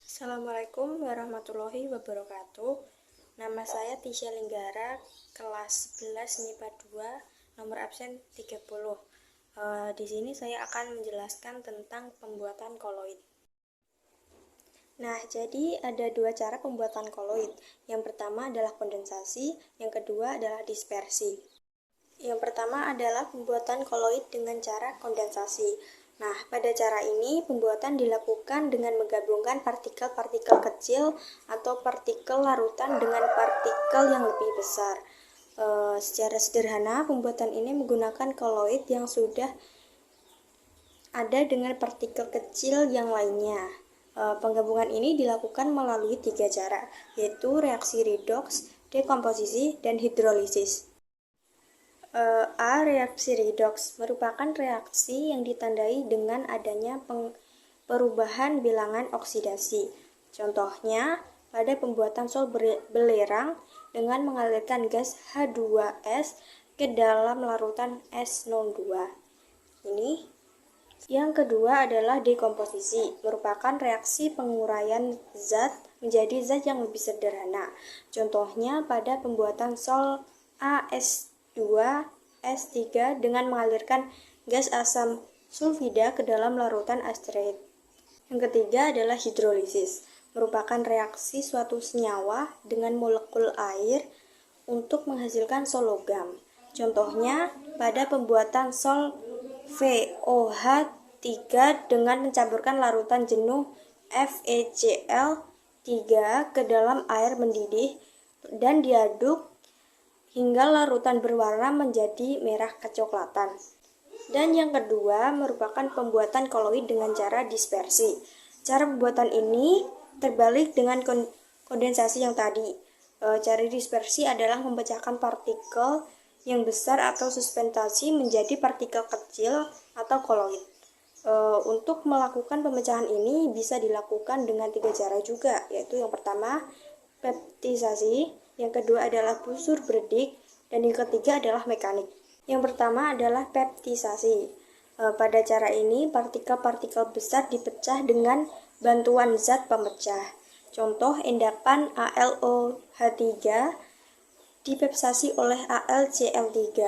Assalamualaikum warahmatullahi wabarakatuh. Nama saya Tisha Linggara, kelas 11 MIPA 2, nomor absen 30. Di sini saya akan menjelaskan tentang pembuatan koloid. Nah, jadi ada dua cara pembuatan koloid. Yang pertama adalah kondensasi, yang kedua adalah dispersi. Yang pertama adalah pembuatan koloid dengan cara kondensasi. Nah, pada cara ini pembuatan dilakukan dengan menggabungkan partikel-partikel kecil atau partikel larutan dengan partikel yang lebih besar. Secara sederhana, pembuatan ini menggunakan koloid yang sudah ada dengan partikel kecil yang lainnya. Penggabungan ini dilakukan melalui tiga cara, yaitu reaksi redoks, dekomposisi, dan hidrolisis. Reaksi redoks merupakan reaksi yang ditandai dengan adanya perubahan bilangan oksidasi. Contohnya, pada pembuatan sol belerang dengan mengalirkan gas H2S ke dalam larutan S02. Ini. Yang kedua adalah dekomposisi, merupakan reaksi penguraian zat menjadi zat yang lebih sederhana. Contohnya pada pembuatan sol AS2S3 dengan mengalirkan gas asam sulfida ke dalam larutan asteroid. Yang ketiga adalah hidrolisis, merupakan reaksi suatu senyawa dengan molekul air untuk menghasilkan sol logam. Contohnya pada pembuatan sol VOH3 dengan mencampurkan larutan jenuh FeCl3 ke dalam air mendidih dan diaduk hingga larutan berwarna menjadi merah kecoklatan. Dan yang kedua merupakan pembuatan koloid dengan cara dispersi. Cara pembuatan ini terbalik dengan kondensasi yang tadi. Cara dispersi adalah memecahkan partikel yang besar atau suspensasi menjadi partikel kecil atau koloid. Untuk melakukan pemecahan ini bisa dilakukan dengan tiga cara juga, yaitu yang pertama peptisasi, yang kedua adalah busur beredik, dan yang ketiga adalah mekanik. Yang pertama adalah peptisasi. Pada cara ini partikel-partikel besar dipecah dengan bantuan zat pemecah. Contoh endapan AlOH3 dipepsasi oleh AlCl3,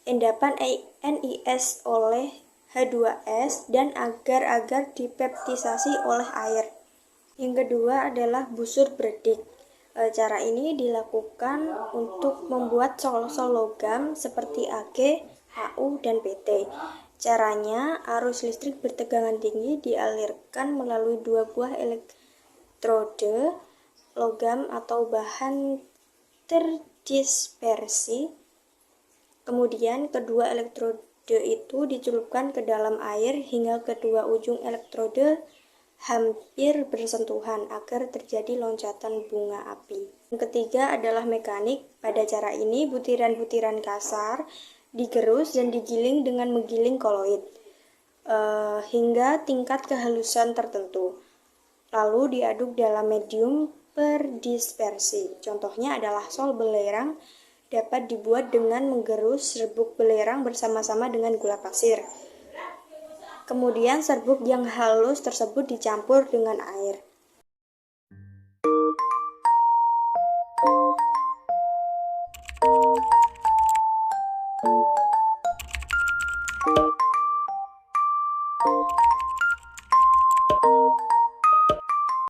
endapan NiS oleh H2S, dan agar-agar dipeptisasi oleh air. Yang kedua adalah busur beredik. Cara ini dilakukan untuk membuat sol-sol logam seperti Ag, Au, dan Pt. Caranya, arus listrik bertegangan tinggi dialirkan melalui dua buah elektrode logam atau bahan terdispersi. Kemudian kedua elektrode itu dicelupkan ke dalam air hingga kedua ujung elektrode hampir bersentuhan agar terjadi loncatan bunga api. Yang ketiga adalah mekanik. Pada cara ini butiran-butiran kasar digerus dan digiling dengan menggiling koloid hingga tingkat kehalusan tertentu. Lalu diaduk dalam medium berdispersi. Contohnya adalah sol belerang dapat dibuat dengan menggerus serbuk belerang bersama-sama dengan gula pasir. Kemudian serbuk yang halus tersebut dicampur dengan air.